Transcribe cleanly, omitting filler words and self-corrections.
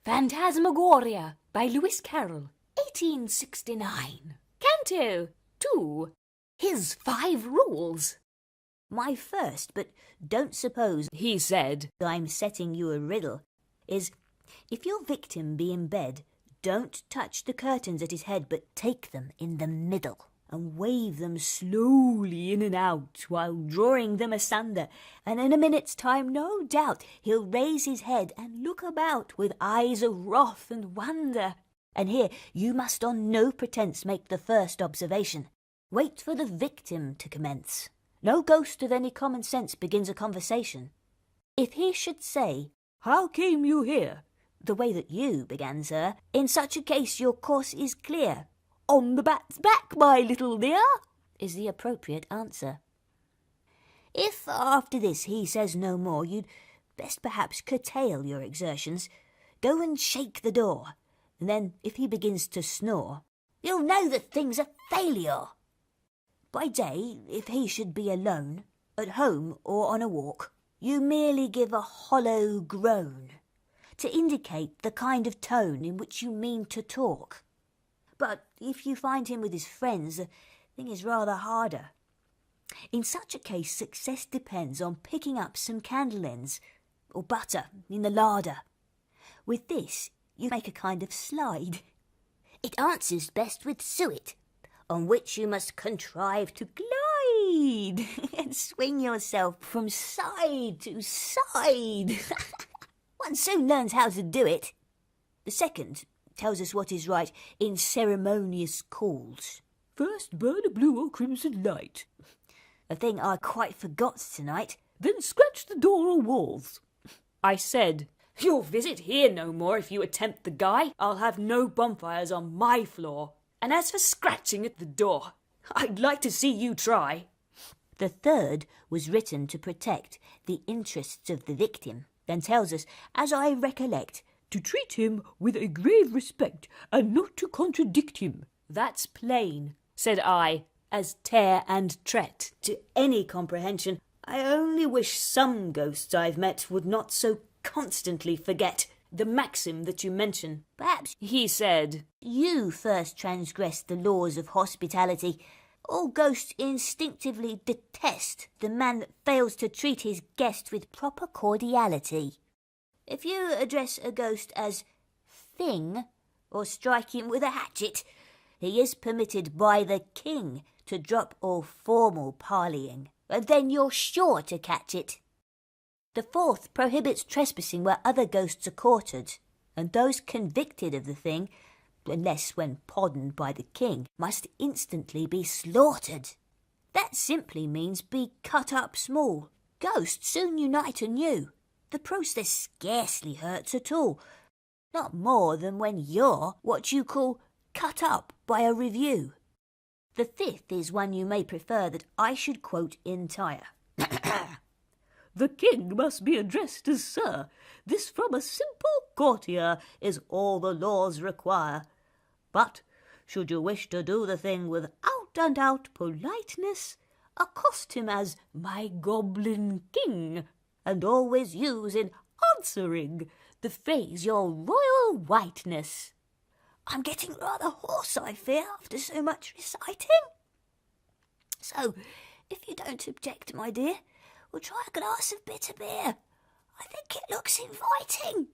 Phantasmagoria by Carroll, 1869. Canto 2. Hys Fyve rules. My first, but don't suppose, he said, I'm setting you a riddle, is if your victim be in bed, don't touch the curtains at his head, but take them in the middle and wave them slowly in and out while drawing them asunder, and in a minute's time, no doubt, he'll raise his head and look about with eyes of wrath and wonder. And here you must on no pretence make the first observation. Wait for the victim to commence. No ghost of any common sense begins a conversation. If he should say, "How came you here?" the way that you began, sir, in such a case your course is clear. "On the bat's back, my little dear," is the appropriate answer. If after this he says no more, you'd best perhaps curtail your exertions. Go and shake the door, and then if he begins to snore, you'll know the thing's a failure. By day, if he should be alone, at home or on a walk, you merely give a hollow groan to indicate the kind of tone in which you mean to talk. But if you find him with his friends, the thing is rather harder. In such a case, success depends on picking up some candle ends or butter in the larder. With this, you make a kind of slide. It answers best with suet, on which you must contrive to glide and swing yourself from side to side. One soon learns how to do it. The second tells us what is right in ceremonious calls. First burn a blue or crimson light. A thing I quite forgot tonight. Then scratch the door or walls. I said, "You'll visit here no more if you attempt the guy. I'll have no bonfires on my floor. And as for scratching at the door, I'd like to see you try." The third was written to protect the interests of the victim, and tells us, as I recollect, to treat him with a grave respect and not to contradict him. "That's plain," said I, as tear and tret to any comprehension. I only wish some ghosts I've met would not so constantly forget the maxim that you mention. Perhaps, he said, you first transgressed the laws of hospitality. All ghosts instinctively detest the man that fails to treat his guest with proper cordiality. If you address a ghost as thing, or strike him with a hatchet, he is permitted by the king to drop all formal parleying, and then you're sure to catch it. The fourth prohibits trespassing where other ghosts are quartered, and those convicted of the thing, unless when pardoned by the king, must instantly be slaughtered. That simply means be cut up small. Ghosts soon unite anew. The process scarcely hurts at all, not more than when you're what you call cut up by a review. The fifth is one you may prefer that I should quote entire. "The king must be addressed as sir. This from a simple courtier is all the laws require. But, should you wish to do the thing with out and out politeness, accost him as my goblin king, and always use in answering the phrase your royal whiteness." I'm getting rather hoarse, I fear, after so much reciting. So, if you don't object, my dear, we'll try a glass of bitter beer. I think it looks inviting.